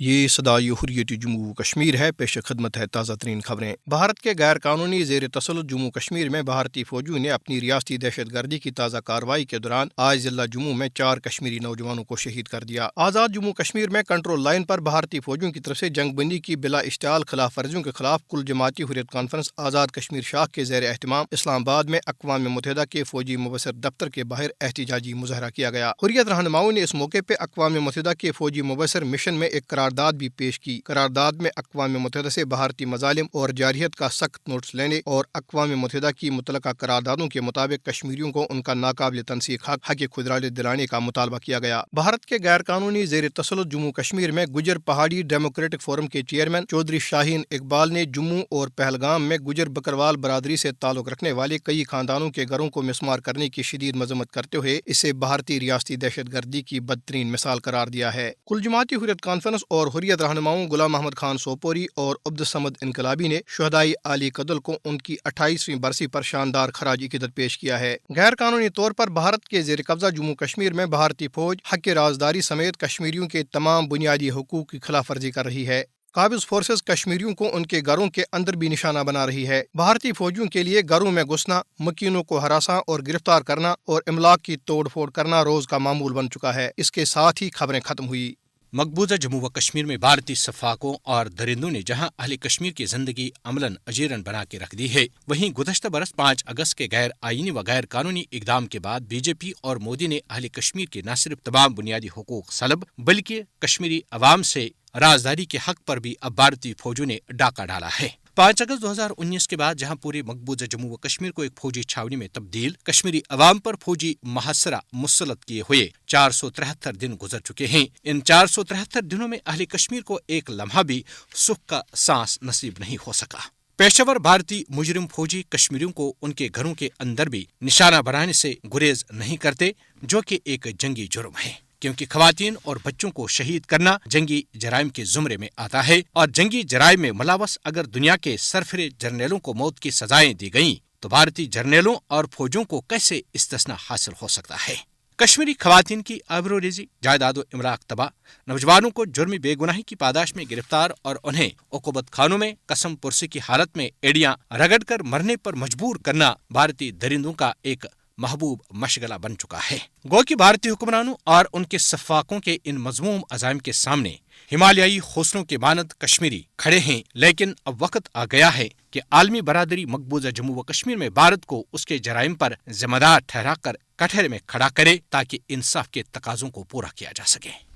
یہ صدائے حریت جموں و کشمیر ہے۔ پیش خدمت ہے تازہ ترین خبریں۔ بھارت کے غیر قانونی زیر تسلط جموں کشمیر میں بھارتی فوجیوں نے اپنی ریاستی دہشت گردی کی تازہ کارروائی کے دوران آج ضلع جموں میں 4 کشمیری نوجوانوں کو شہید کر دیا۔ آزاد جموں کشمیر میں کنٹرول لائن پر بھارتی فوجیوں کی طرف سے جنگ بندی کی بلا اشتعال خلاف ورزیوں کے خلاف کل جماعتی حریت کانفرنس آزاد کشمیر شاخ کے زیر اہتمام اسلام آباد میں اقوام متحدہ کے فوجی مبصر دفتر کے باہر احتجاجی مظاہرہ کیا گیا۔ حریت رہنماؤں نے اس موقع پہ اقوام متحدہ کے فوجی مبصر مشن میں ایک قرارداد بھی پیش کی۔ قرارداد میں اقوام متحدہ سے بھارتی مظالم اور جارحیت کا سخت نوٹس لینے اور اقوام متحدہ کی متعلقہ قراردادوں کے مطابق کشمیریوں کو ان کا ناقابل تنسیق حق خود رائے دلانے کا مطالبہ کیا گیا۔ بھارت کے غیر قانونی زیر تسلط جموں کشمیر میں گجر پہاڑی ڈیموکریٹک فورم کے چیئرمین چودھری شاہین اقبال نے جموں اور پہلگام میں گجر بکروال برادری سے تعلق رکھنے والے کئی خاندانوں کے گھروں کو مسمار کرنے کی شدید مذمت کرتے ہوئے اسے بھارتی ریاستی دہشت گردی کی بدترین مثال قرار دیا ہے۔ کل جماعتی حریت کانفرنس اور حریت رہنماؤں غلام محمد خان سوپوری اور عبدالصمد انقلابی نے شہدائے علی قدل کو ان کی 28ویں برسی پر شاندار خراج عقیدت پیش کیا ہے۔ غیر قانونی طور پر بھارت کے زیر قبضہ جموں کشمیر میں بھارتی فوج حق رازداری سمیت کشمیریوں کے تمام بنیادی حقوق کی خلاف ورزی کر رہی ہے۔ قابض فورسز کشمیریوں کو ان کے گھروں کے اندر بھی نشانہ بنا رہی ہے۔ بھارتی فوجیوں کے لیے گھروں میں گھسنا، مکینوں کو ہراساں اور گرفتار کرنا اور املاک کی توڑ پھوڑ کرنا روز کا معمول بن چکا ہے۔ اس کے ساتھ ہی خبریں ختم ہوئی۔ مقبوضہ جموں و کشمیر میں بھارتی سفاکوں اور درندوں نے جہاں اہل کشمیر کی زندگی عملاً اجیرن بنا کے رکھ دی ہے، وہیں گزشتہ برس 5 اگست کے غیر آئینی و غیر قانونی اقدام کے بعد بی جے پی اور مودی نے اہل کشمیر کے نہ صرف تمام بنیادی حقوق سلب بلکہ کشمیری عوام سے رازداری کے حق پر بھی اب بھارتی فوجوں نے ڈاکہ ڈالا ہے۔ 5 اگست 2019 کے بعد جہاں پورے مقبوضہ جموں و کشمیر کو ایک فوجی چھاونی میں تبدیل، کشمیری عوام پر فوجی محاصرہ مسلط کیے ہوئے 473 دن گزر چکے ہیں۔ ان 473 دنوں میں اہل کشمیر کو ایک لمحہ بھی سکھ کا سانس نصیب نہیں ہو سکا۔ پیشہ ور بھارتی مجرم فوجی کشمیریوں کو ان کے گھروں کے اندر بھی نشانہ بنانے سے گریز نہیں کرتے، جو کہ ایک جنگی جرم ہے، کیونکہ خواتین اور بچوں کو شہید کرنا جنگی جرائم کے زمرے میں آتا ہے، اور جنگی جرائم میں ملوث اگر دنیا کے سرفرے جرنیلوں کو موت کی سزائیں دی گئیں تو بھارتی جرنیلوں اور فوجوں کو کیسے استثناء حاصل ہو سکتا ہے؟ کشمیری خواتین کی آبروریزی، جائیداد و املاک تباہ، نوجوانوں کو جرمی بے گناہی کی پاداش میں گرفتار اور انہیں عقوبت خانوں میں قسم پرسی کی حالت میں ایڑیاں رگڑ کر مرنے پر مجبور کرنا بھارتی درندوں کا ایک محبوب مشغلہ بن چکا ہے۔ گو کہ بھارتی حکمرانوں اور ان کے سفاکوں کے ان مذموم عزائم کے سامنے ہمالیائی حوصلوں کے مانند کشمیری کھڑے ہیں، لیکن اب وقت آ گیا ہے کہ عالمی برادری مقبوضہ جموں و کشمیر میں بھارت کو اس کے جرائم پر ذمہ دار ٹھہرا کر کٹہرے میں کھڑا کرے تاکہ انصاف کے تقاضوں کو پورا کیا جا سکے۔